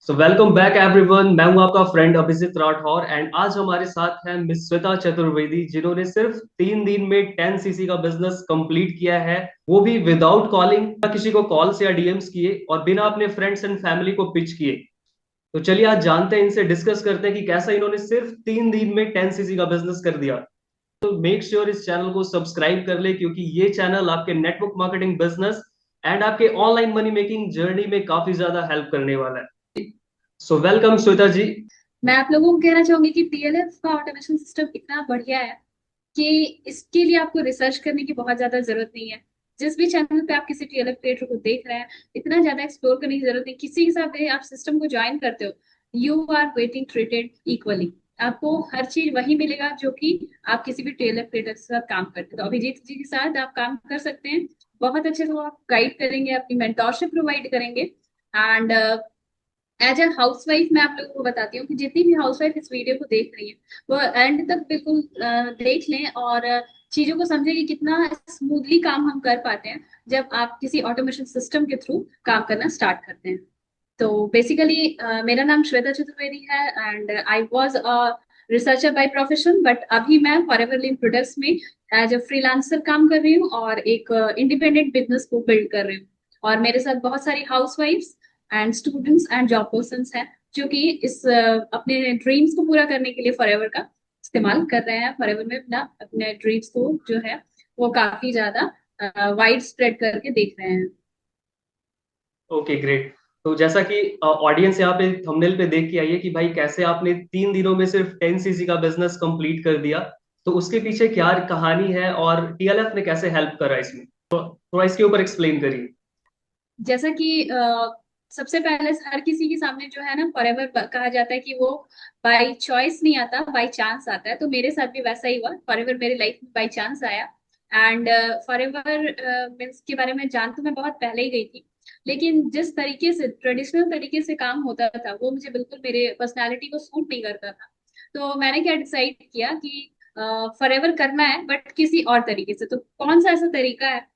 So welcome back everyone. मैं हूं आपका फ्रेंड अभिजीत राठौर एंड आज हमारे साथ हैं मिस श्वेता चतुर्वेदी, जिन्होंने सिर्फ 3 दिन में 10 सीसी का बिजनेस कंप्लीट किया है, वो भी विदाउट कॉलिंग, किसी को कॉल से या डीएम्स किए और बिना अपने फ्रेंड्स एंड फैमिली को पिच किए। तो चलिए आज जानते हैं, इनसे डिस्कस करते हैं कि कैसा इन्होंने सिर्फ 3 दिन में 10 सीसी का बिजनेस कर दिया। तो मेक श्योर इस चैनल को सब्सक्राइब कर ले, क्योंकि ये चैनल आपके नेटवर्क मार्केटिंग बिजनेस एंड आपके ऑनलाइन मनी मेकिंग जर्नी में काफी ज्यादा हेल्प करने वाला है। सो वेलकम श्वेता जी। मैं आप लोगों को कहना चाहूंगी कि टीएलएफ का ऑटोमेशन सिस्टम इतना बढ़िया है कि इसके लिए आपको रिसर्च करने की बहुत ज्यादा जरूरत नहीं है। जिस भी चैनल पे आप किसी टीएलएफ क्रिएटर को देख रहे हैं, इतना ज्यादा एक्सप्लोर करने की जरूरत नहीं। किसी के साथ भी आप सिस्टम को ज्वाइन करते हो, you are waiting treated equally. आपको हर चीज वही मिलेगा जो कि आप किसी भी टीएलएफ क्रिएटर के साथ काम करते हो। तो अभिजीत जी के साथ आप काम कर सकते हैं। बहुत अच्छे से वो आप गाइड करेंगे, अपनी मेंटोरशिप प्रोवाइड करेंगे। एंड एज ए हाउसवाइफ मैं आप लोगों को बताती हूँ कि जितनी भी हाउसवाइफ इस वीडियो को देख रही है, वो एंड तक बिल्कुल देख लें और चीजों को समझे कि कितना स्मूथली काम हम कर पाते हैं जब आप किसी ऑटोमेशन सिस्टम के थ्रू काम करना स्टार्ट करते हैं। तो बेसिकली मेरा नाम श्वेता चतुर्वेदी है and I was a researcher by profession, but अभी मैं फॉरएवर लिंक प्रोडक्ट्स में एज अ फ्रीलांसर काम कर रही हूँ और एक इंडिपेंडेंट बिजनेस को बिल्ड कर रही हूँ। और मेरे साथ बहुत सारी हाउसवाइफ्स and students and job persons हैं जो कि इस अपने ड्रीम्स को पूरा करने के लिए फॉरएवर का इस्तेमाल कर रहे हैं। फॉरएवर में अपना अपने ड्रीम्स को जो है वो काफी ज्यादा वाइड स्प्रेड करके देख रहे हैं। Okay great. तो जैसा कि ऑडियंस यहाँ पे थंबनेल पे देख के आई है कि भाई कैसे आपने 3 दिनों में सिर्फ 10 सीसी का बिजनेस कंप्लीट कर दिया, तो उसके पीछे क्या कहानी है और टीएलएफ ने कैसे हेल्प करा इसमें, तो थोड़ा इसके ऊपर एक्सप्लेन करिए। जैसा कि सबसे पहले हर किसी के सामने जो है ना फॉरएवर कहा जाता है कि वो बाय चॉइस नहीं आता, बाय चांस आता है। तो मेरे साथ भी वैसा ही हुआ, फॉरएवर मेरे लाइफ में बाय चांस आया। एंड फॉरएवर मीन्स के बारे में जान तो मैं बहुत पहले ही गई थी, लेकिन जिस तरीके से ट्रेडिशनल तरीके से काम होता था वो मुझे बिल्कुल मेरे पर्सनैलिटी को सूट नहीं करता था। तो मैंने क्या डिसाइड किया कि फॉरएवर करना है, बट किसी और तरीके से। तो कौन सा ऐसा तरीका है,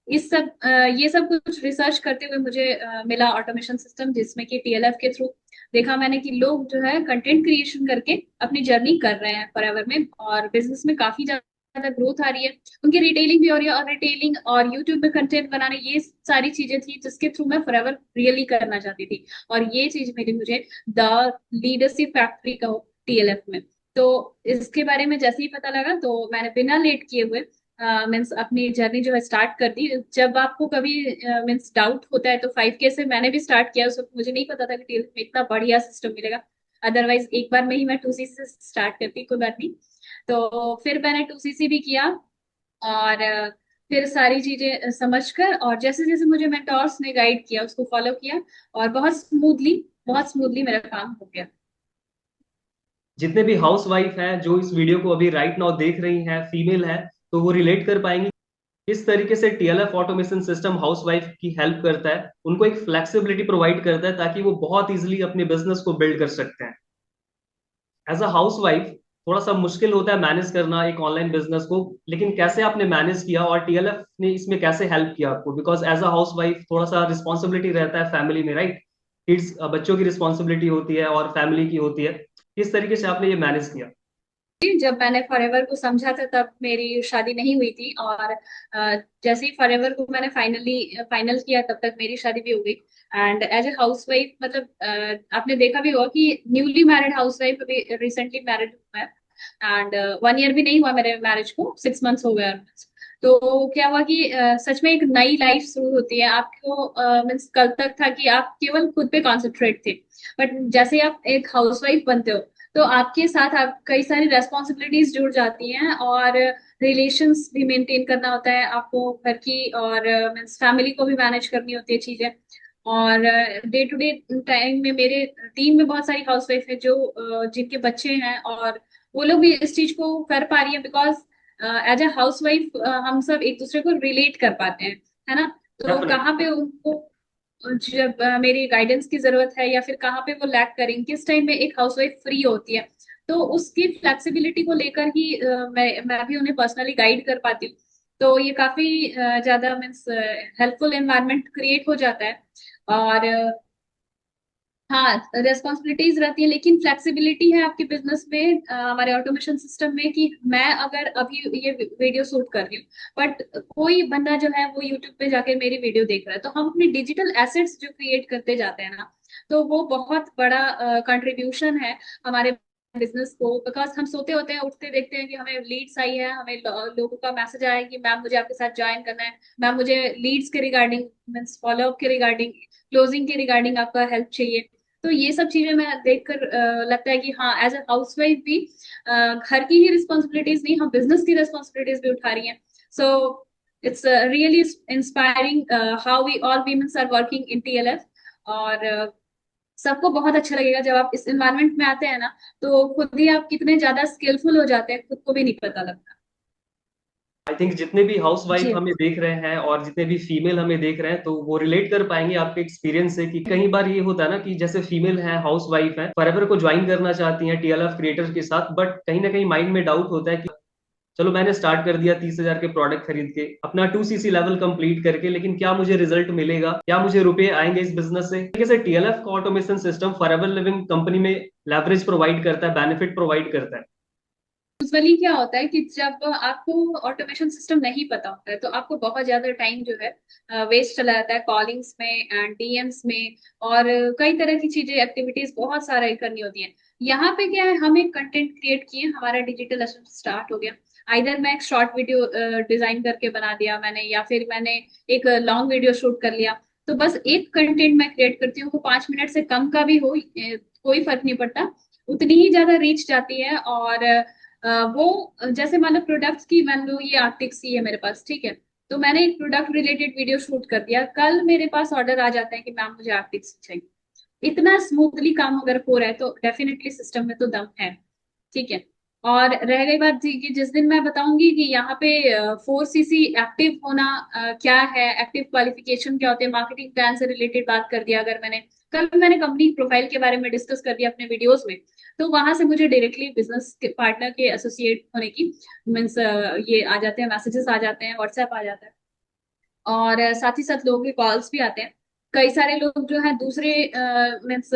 इस सब ये सब कुछ रिसर्च करते हुए मुझे मिला ऑटोमेशन सिस्टम, जिसमें कि टीएलएफ के थ्रू देखा मैंने कि लोग जो है कंटेंट क्रिएशन करके अपनी जर्नी कर रहे हैं फॉरएवर में, और बिजनेस में काफी ज्यादा ग्रोथ आ रही है। उनकी रिटेलिंग भी हो रही है, और रिटेलिंग और यूट्यूब में कंटेंट बनाने, ये सारी चीजें थी जिसके थ्रू मैं फॉरएवर रियली करना चाहती थी। और ये चीज मिली मुझे द लीडरशिप फैक्ट्री का टीएलएफ में। तो इसके बारे में जैसे ही पता लगा तो मैंने बिना लेट किए हुए मीन्स अपनी जर्नी जो है स्टार्ट कर दी। जब आपको कभी मीन्स डाउट होता है तो 5K से मैंने भी स्टार्ट किया। उस वक्त मुझे नहीं पता था कि टीएलएफ में इतना बढ़िया सिस्टम मिलेगा। अदरवाइज एक बार में ही मैं 2CC से स्टार्ट करती, कोई बात नहीं। तो फिर मैंने 2CC भी किया और फिर सारी चीजें समझकर और जैसे जैसे मुझे मेंटोर्स ने गाइड किया उसको फॉलो किया, और बहुत स्मूथली मेरा काम हो गया। जितने भी हाउस वाइफ हैं जो इस वीडियो को अभी राइट नाउ देख रही हैं, फीमेल है, तो वो रिलेट कर पाएंगी किस तरीके से TLF automation system house wife की हेल्प करता है, उनको एक फ्लेक्सिबिलिटी प्रोवाइड करता है ताकि वो बहुत इजीली अपने बिजनेस को बिल्ड कर सकते हैं। एज अ हाउस वाइफ थोड़ा सा मुश्किल होता है मैनेज करना एक ऑनलाइन बिजनेस को, लेकिन कैसे आपने मैनेज किया और टीएलएफ ने इसमें कैसे हेल्प किया आपको, because as a housewife थोड़ा सा रिस्पॉन्सिबिलिटी रहता है फैमिली में, राइट? किड्स, बच्चों की रिस्पॉन्सिबिलिटी होती है और फैमिली की होती है। किस तरीके से आपने ये मैनेज किया? जब मैंने फॉरएवर को समझा था तब मेरी शादी नहीं हुई थी, और जैसे ही फॉरएवर को मैंने फाइनल किया तब तक मेरी शादी भी हो गई। एंड एज ए हाउसवाइफ मतलब आपने देखा भी होगा कि न्यूली मैरिड हाउसवाइफ अभी रिसेंटली मैरिड हुआ है। एंड 1 ईयर भी नहीं हुआ मेरे मैरिज को, 6 मंथ्स हो गए। तो क्या हुआ कि सच में एक नई लाइफ शुरू होती है आपको। मीन्स कल तक था कि आप केवल खुद पे कॉन्सेंट्रेट थे, बट जैसे ही आप एक हाउसवाइफ बनते हो तो आपके साथ आप कई सारी रेस्पॉन्सिबिलिटीज जुड़ जाती हैं, और रिलेशंस भी मेंटेन करना होता है आपको घर की, और मीन्स फैमिली को भी मैनेज करनी होती है चीजें। और डे टू डे टाइम में मेरे टीम में बहुत सारी हाउसवाइफ है जो जिनके बच्चे हैं, और वो लोग भी इस चीज को कर पा रही है बिकॉज एज ए हाउसवाइफ हम सब एक दूसरे को रिलेट कर पाते हैं, है ना। तो डेफिनेटली। कहाँ पे उनको जब मेरी गाइडेंस की जरूरत है या फिर कहाँ पे वो लैक करें, किस टाइम में एक हाउसवाइफ फ्री होती है, तो उसकी फ्लेक्सिबिलिटी को लेकर ही मैं भी उन्हें पर्सनली गाइड कर पाती हूँ। तो ये काफी ज्यादा मीन्स हेल्पफुल एनवायरनमेंट क्रिएट हो जाता है। और हाँ, रेस्पॉन्सिबिलिटीज रहती है, लेकिन फ्लेक्सिबिलिटी है आपके बिजनेस में, हमारे ऑटोमेशन सिस्टम में, कि मैं अगर अभी ये वीडियो शूट कर रही हूँ, बट कोई बंदा जो है वो यूट्यूब पे जाके मेरी वीडियो देख रहा है, तो हम अपनी डिजिटल एसेट्स जो क्रिएट करते जाते हैं ना, तो वो बहुत बड़ा कंट्रीब्यूशन है हमारे बिजनेस को। बिकॉज हम सोते होते हैं, उठते देखते हैं कि हमें लीड्स आई है, हमें लोगों का मैसेज आया है कि मैम मुझे आपके साथ ज्वाइन करना है, मैम मुझे लीड्स के रिगार्डिंग, मीन्स फॉलोअप के रिगार्डिंग, क्लोजिंग के रिगार्डिंग आपका हेल्प चाहिए। तो ये सब चीजें मैं देखकर लगता है कि हाँ, एज ए हाउसवाइफ भी घर की ही रिस्पॉन्सिबिलिटीज नहीं, हम बिजनेस की रिस्पॉन्सिबिलिटीज भी उठा रही हैं। So it's really inspiring how we all womens are working in TLF. और सबको बहुत अच्छा लगेगा जब आप इस एनवायरनमेंट में आते हैं ना, तो खुद ही आप कितने ज्यादा स्किलफुल हो जाते हैं, खुद को भी नहीं पता लगता। आई थिंक जितने भी हाउस वाइफ जी। हमें देख रहे हैं और जितने भी फीमेल हमें देख रहे हैं तो वो रिलेट कर पाएंगे आपके एक्सपीरियंस से कि कई बार ये होता है ना कि जैसे फीमेल है, हाउस वाइफ है, फॉरएवर को ज्वाइन करना चाहती हैं टीएलएफ क्रिएटर्स के साथ, बट कहीं ना कहीं माइंड में डाउट होता है कि चलो मैंने स्टार्ट कर दिया 30,000 के प्रोडक्ट खरीद के, अपना 2 सीसी लेवल कंप्लीट करके, लेकिन क्या मुझे रिजल्ट मिलेगा, क्या मुझे रुपए आएंगे इस बिजनेस से। जैसे टीएलएफ का automation system forever living company में लेवरेज प्रोवाइड करता है, बेनिफिट प्रोवाइड करता है। यूजुअली क्या होता है कि जब आपको ऑटोमेशन सिस्टम नहीं पता होता है, तो आपको बहुत ज्यादा टाइम जो है वेस्ट चला जाता है कॉलिंग्स में एंड डीएम्स में, और कई तरह की चीजें, एक्टिविटीज बहुत सारे करनी होती हैं। यहाँ पे क्या है, हम एक कंटेंट क्रिएट किए, हमारा डिजिटल असिस्टेंट स्टार्ट हो गया। आइदर मैं एक शॉर्ट वीडियो डिजाइन करके बना दिया मैंने, या फिर मैंने एक लॉन्ग वीडियो शूट कर लिया। तो बस एक कंटेंट मैं क्रिएट करती हूँ, वो 5 मिनट से कम का भी हो, कोई फर्क नहीं पड़ता, उतनी ही ज्यादा रीच जाती है। और वो जैसे मान लो प्रोडक्ट्स की, मान लो ये आर्टिक सी है मेरे पास, ठीक है, तो मैंने एक प्रोडक्ट रिलेटेड वीडियो शूट कर दिया, कल मेरे पास ऑर्डर आ जाता है कि मैम मुझे आर्टिक सी चाहिए। इतना स्मूथली काम अगर हो रहा है तो डेफिनेटली सिस्टम में तो दम है। ठीक है। और रह गई बात जी कि जिस दिन मैं बताऊंगी कि यहाँ पे 4 सीसी एक्टिव होना क्या है, एक्टिव क्वालिफिकेशन क्या होते हैं, मार्केटिंग प्लान से रिलेटेड बात कर दिया अगर मैंने, कल मैंने कंपनी प्रोफाइल के बारे में डिस्कस कर दिया अपने वीडियोस में, तो वहां से मुझे डायरेक्टली बिजनेस के पार्टनर के एसोसिएट होने की मीन्स ये आ जाते हैं, मैसेजेस आ जाते हैं, व्हाट्सएप आ जाता है। और साथ ही साथ लोगों के कॉल्स भी आते हैं। कई सारे लोग जो है दूसरे मीन्स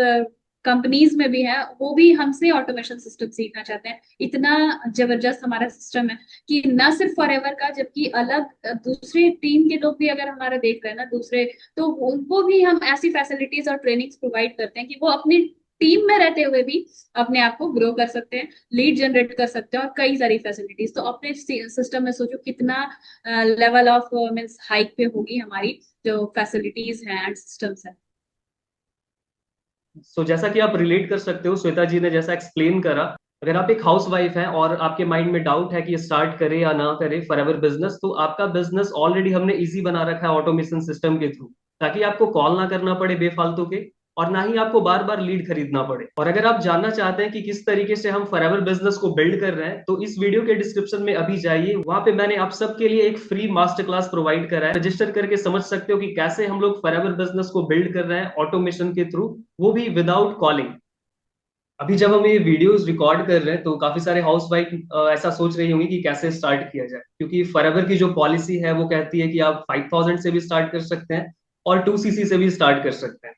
कंपनीज में भी है, वो भी हमसे ऑटोमेशन सिस्टम सीखना चाहते हैं। इतना जबरदस्त हमारा सिस्टम है कि न सिर्फ फॉरएवर का, जबकि अलग दूसरे टीम के लोग भी अगर हमारा देख रहे हैं ना दूसरे, तो उनको भी हम ऐसी फैसिलिटीज और ट्रेनिंग्स प्रोवाइड करते हैं कि वो अपनी टीम में रहते हुए भी अपने आप को ग्रो कर सकते हैं, लीड जनरेट कर सकते हैं, और कई सारी फैसिलिटीज। तो अपने सिस्टम में सोचो कितना लेवल ऑफ मीन्स हाइक पे होगी हमारी जो फैसिलिटीज हैं एंड सिस्टम्स हैं। सो जैसा कि आप रिलेट कर सकते हो, श्वेता जी ने जैसा एक्सप्लेन करा, अगर आप एक हाउस वाइफ हैं और आपके माइंड में डाउट है कि स्टार्ट करे या ना करे फॉरएवर बिजनेस, तो आपका बिजनेस ऑलरेडी हमने इजी बना रखा है ऑटोमेशन सिस्टम के थ्रू, ताकि आपको कॉल ना करना पड़े बेफालतू के, और ना ही आपको बार बार लीड खरीदना पड़े। और अगर आप जानना चाहते हैं कि किस तरीके से हम फॉरएवर बिजनेस को बिल्ड कर रहे हैं, तो इस वीडियो के डिस्क्रिप्शन में अभी जाइए, वहां पे मैंने आप सबके लिए एक फ्री मास्टर क्लास प्रोवाइड करा है, रजिस्टर करके समझ सकते हो कि कैसे हम लोग फॉरएवर बिजनेस को बिल्ड कर रहे हैं ऑटोमेशन के थ्रू, वो भी विदाउट कॉलिंग। अभी जब हम ये वीडियोस रिकॉर्ड कर रहे हैं तो काफी सारे हाउस वाइफ ऐसा सोच रही होंगी कि कैसे स्टार्ट किया जाए, क्योंकि फॉरएवर की जो पॉलिसी है वो कहती है कि आप 5,000 से भी स्टार्ट कर सकते हैं और 2 सीसी से भी स्टार्ट कर सकते हैं।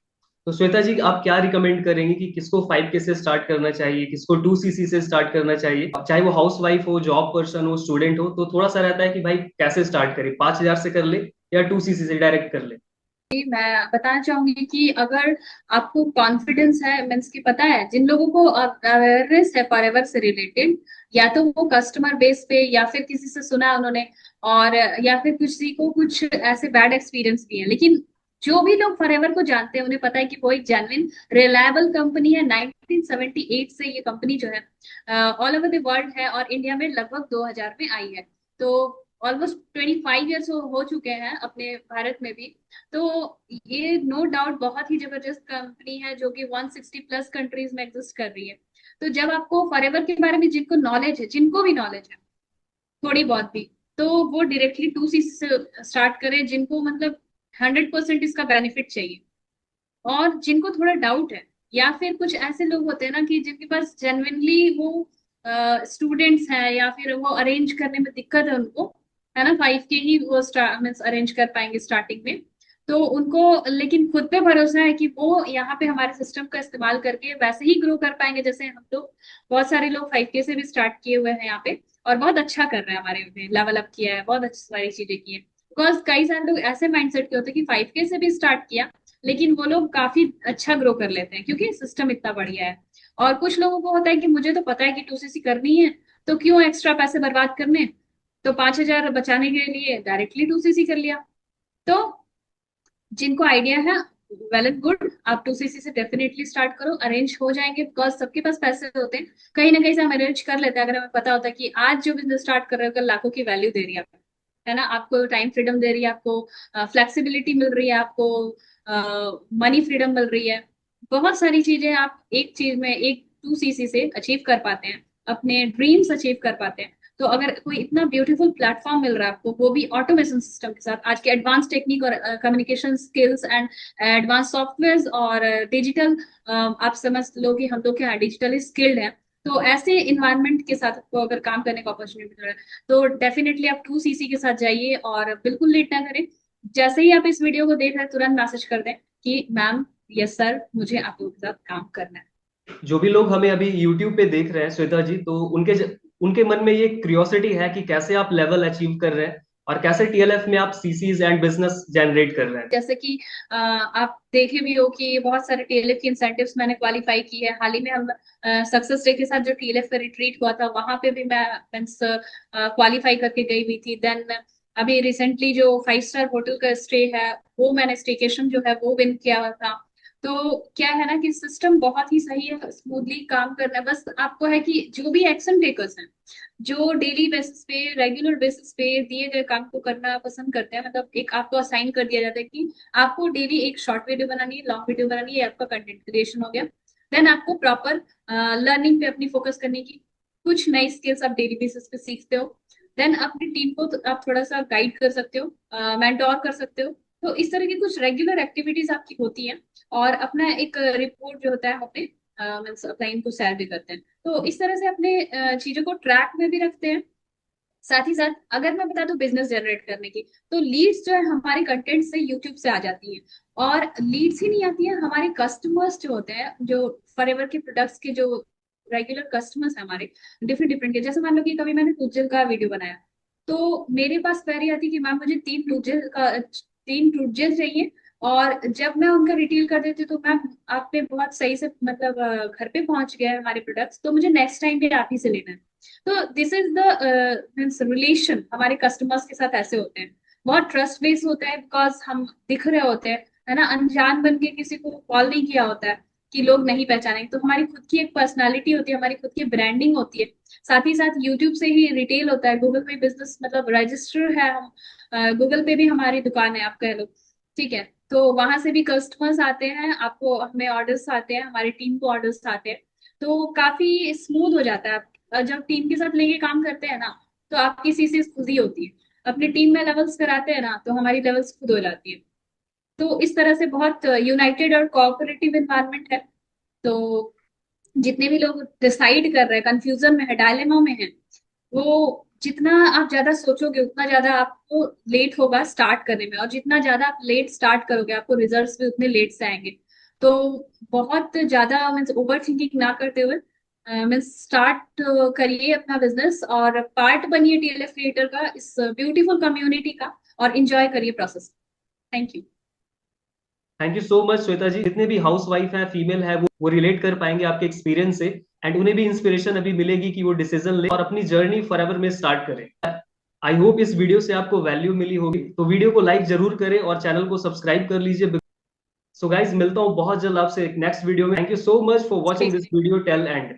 तो श्वेता जी, आप क्या रिकमेंड करेंगे कि किसको 5 के से स्टार्ट करना चाहिए, किसको 2 सीसी से स्टार्ट करना चाहिए, चाहे वो हाउस वाइफ हो, जॉब पर्सन हो, स्टूडेंट हो, तो थोड़ा सा रहता है कि भाई कैसे स्टार्ट करें, 5,000 से कर ले या 2 सीसी से डायरेक्ट कर ले। जी, मैं बताना चाहूंगी कि अगर आपको कॉन्फिडेंस है, मीन्स की पता है, जिन लोगों को अवेयरनेस है फॉरएवर से रिलेटेड, या तो वो कस्टमर बेस पे या फिर किसी से सुना है उन्होंने, और या फिर किसी को कुछ ऐसे बैड एक्सपीरियंस भी है, लेकिन जो भी लोग फॉरएवर को जानते हैं उन्हें पता है कि वो एक जेन्युइन रिलायबल कंपनी है। 1978 से ये कंपनी जो है ऑल ओवर द वर्ल्ड है, और इंडिया में लगभग 2000 में आई है। तो ऑलमोस्ट 25 ईयर्स हो चुके हैं अपने भारत में भी। तो ये नो डाउट बहुत ही जबरदस्त कंपनी है जो कि 160 प्लस कंट्रीज में एग्जिस्ट कर रही है। तो जब आपको फॉरएवर के बारे में जिनको नॉलेज है, जिनको भी नॉलेज है थोड़ी बहुत भी, तो वो डायरेक्टली 2 सी से स्टार्ट करें, जिनको मतलब 100% इसका बेनिफिट चाहिए। और जिनको थोड़ा डाउट है, या फिर कुछ ऐसे लोग होते हैं ना कि जिनके पास जेन्युइनली वो स्टूडेंट्स हैं, या फिर वो अरेंज करने में दिक्कत है उनको, है ना, 5 के ही वो मीन्स अरेंज कर पाएंगे स्टार्टिंग में, तो उनको लेकिन खुद पे भरोसा है कि वो यहाँ पे हमारे सिस्टम का इस्तेमाल करके वैसे ही ग्रो कर पाएंगे जैसे हम लोग। बहुत सारे लोग 5K से भी स्टार्ट किए हुए हैं यहाँ पे, और बहुत अच्छा कर रहे हैं, हमारे में लेवल अप किया है, बहुत अच्छी सारी चीजें की है। बिकॉज कई सारे लोग ऐसे माइंडसेट के होते हैं कि 5K से भी स्टार्ट किया, लेकिन वो लोग काफी अच्छा ग्रो कर लेते हैं क्योंकि सिस्टम इतना बढ़िया है। और कुछ लोगों को होता है कि मुझे तो पता है कि 2CC करनी है, तो क्यों एक्स्ट्रा पैसे बर्बाद करने, तो 5,000 बचाने के लिए डायरेक्टली 2CC कर लिया। तो जिनको आइडिया है, वेल एंड गुड, आप 2CC से डेफिनेटली स्टार्ट करो, अरेंज हो जाएंगे, बिकॉज सबके पास पैसे होते हैं, कहीं ना कहीं से हम अरेंज कर लेते हैं अगर हमें पता होता है कि आज जो बिजनेस स्टार्ट कर रहे हो कल लाखों की वैल्यू दे रही है आपको, है ना, आपको टाइम फ्रीडम दे रही है, आपको फ्लेक्सिबिलिटी मिल रही है, आपको मनी फ्रीडम मिल रही है, बहुत सारी चीजें आप एक चीज में, एक 2CC से अचीव कर पाते हैं, अपने ड्रीम्स अचीव कर पाते हैं। तो अगर कोई इतना ब्यूटीफुल प्लेटफॉर्म मिल रहा है आपको, वो भी ऑटोमेशन सिस्टम के साथ, आज के एडवांस टेक्निक और communication skills and advance software और डिजिटल, आप समझ लो कि हम लोग के यहाँ डिजिटली स्किल्ड हैं, तो ऐसे इन्वायरमेंट के साथ आपको अगर काम करने का अपॉर्चुनिटी मिल रहा है, तो डेफिनेटली आप 2CC के साथ जाइए और बिल्कुल लेट ना करें। जैसे ही आप इस वीडियो को देख रहे हैं तुरंत मैसेज कर दें कि मैम, यस सर, मुझे आप लोगों के साथ काम करना है। जो भी लोग हमें अभी YouTube पे देख रहे हैं श्वेता जी, तो उनके मन में ये क्यूरियोसिटी है कि कैसे आप लेवल अचीव कर रहे हैं और कैसे TLF में आप CCs एंड बिजनेस जनरेट कर रहे हैं। जैसे कि आप देखे भी हो कि बहुत सारे TLF की इंसेंटिव्स मैंने क्वालिफाई की है। हाल ही में हम सक्सेस डे के साथ जो TLF का रिट्रीट हुआ था वहां पे भी मैं मीन्स क्वालिफाई करके गई हुई थी। देन अभी रिसेंटली जो 5 स्टार होटल का स्टे है, वो मैंने स्टेकेशन जो है वो विन किया हुआ था। तो क्या है ना कि सिस्टम बहुत ही सही है, स्मूथली काम करना है, बस आपको है कि जो भी एक्शन टेकर्स हैं, जो डेली बेसिस पे, रेगुलर बेसिस पे दिए गए काम को करना पसंद करते हैं, मतलब एक आपको असाइन कर दिया जाता है कि आपको डेली एक शॉर्ट वीडियो बनानी है, लॉन्ग वीडियो बनानी है, ये आपका कंटेंट क्रिएशन हो गया। देन आपको प्रॉपर लर्निंग पे अपनी फोकस करने की, कुछ नई स्किल्स आप डेली बेसिस पे सीखते हो। देन अपनी टीम को तो आप थोड़ा सा गाइड कर सकते हो, मेंटोर कर सकते हो। तो इस तरह की कुछ रेगुलर एक्टिविटीज आपकी होती हैं, और अपना एक रिपोर्ट जो होता है हम अपने क्लाइंट को शेयर भी करते हैं। तो इस तरह से अपने चीजों को ट्रैक में भी रखते हैं। साथ ही साथ अगर मैं बता दूं बिजनेस जनरेट करने की, तो लीड्स जो है हमारे कंटेंट से, यूट्यूब से आ जाती है। और लीड्स ही नहीं आती है, हमारे कस्टमर्स जो होते हैं, जो फॉरएवर के प्रोडक्ट्स के जो रेगुलर कस्टमर्स हैं हमारे, डिफरेंट डिफरेंट के, जैसे मान लो कि कभी मैंने टूथजेल का वीडियो बनाया, तो मेरे पास क्वेरी आती है कि मैम मुझे 3 टूथजेल चाहिए, और जब मैं उनका रिटेल कर देती हूँ तो मैम आप पे बहुत सही से मतलब घर पे पहुंच गया है हमारे प्रोडक्ट्स, तो मुझे नेक्स्ट टाइम भी आप ही से लेना है। तो this is the means relation हमारे कस्टमर्स के साथ ऐसे होते हैं, बहुत ट्रस्ट बेस्ड होता है, बिकॉज हम दिख रहे होते हैं, है ना, अनजान बन के किसी को कॉल नहीं किया होता है कि लोग नहीं पहचानेंगे। तो हमारी खुद की एक पर्सनालिटी होती है, हमारी खुद की ब्रांडिंग होती है। साथ ही साथ यूट्यूब से ही रिटेल होता है, गूगल पे बिजनेस मतलब रजिस्टर है हम, गूगल पे भी हमारी दुकान है आप कह लो, ठीक है। तो वहां से भी कस्टमर्स आते हैं, आपको हमें ऑर्डर्स आते हैं, हमारी टीम को ऑर्डर्स आते हैं। तो काफी स्मूथ हो जाता है। जब टीम के साथ लेके काम करते हैं ना, तो आपकी सीसीज खुद ही होती है। अपनी टीम में लेवल्स कराते हैं ना, तो हमारी लेवल्स खुद हो जाती है। तो इस तरह से बहुत यूनाइटेड और कोऑपरेटिव एनवायरनमेंट है। तो जितने भी लोग डिसाइड कर रहे हैं, कंफ्यूजन में है, डायलेमा में है, वो जितना आप ज्यादा सोचोगे उतना ज्यादा आपको लेट होगा स्टार्ट करने में, और जितना ज्यादा आप लेट स्टार्ट करोगे आपको रिजल्ट्स भी उतने लेट से आएंगे। तो बहुत ज्यादा मीन्स ओवर थिंकिंग ना करते हुए मीन्स स्टार्ट करिए अपना बिजनेस, और पार्ट बनिए TLF क्रिएटर का, इस ब्यूटीफुल कम्युनिटी का, और इंजॉय करिए process. Thank you. Thank you so much Shweta ji. जितने भी हाउस वाइफ है, फीमेल है, वो रिलेट कर पाएंगे आपके एक्सपीरियंस से, एंड उन्हें भी इंस्पिरेशन अभी मिलेगी कि वो डिसीजन ले और अपनी जर्नी फॉरएवर में स्टार्ट करें। आई होप इस वीडियो से आपको वैल्यू मिली होगी, तो वीडियो को लाइक जरूर करें और चैनल को सब्सक्राइब कर लीजिए। सो गाइज, मिलता हूँ बहुत जल्द आपसे एक नेक्स्ट वीडियो में। Thank you so much for watching this video till and.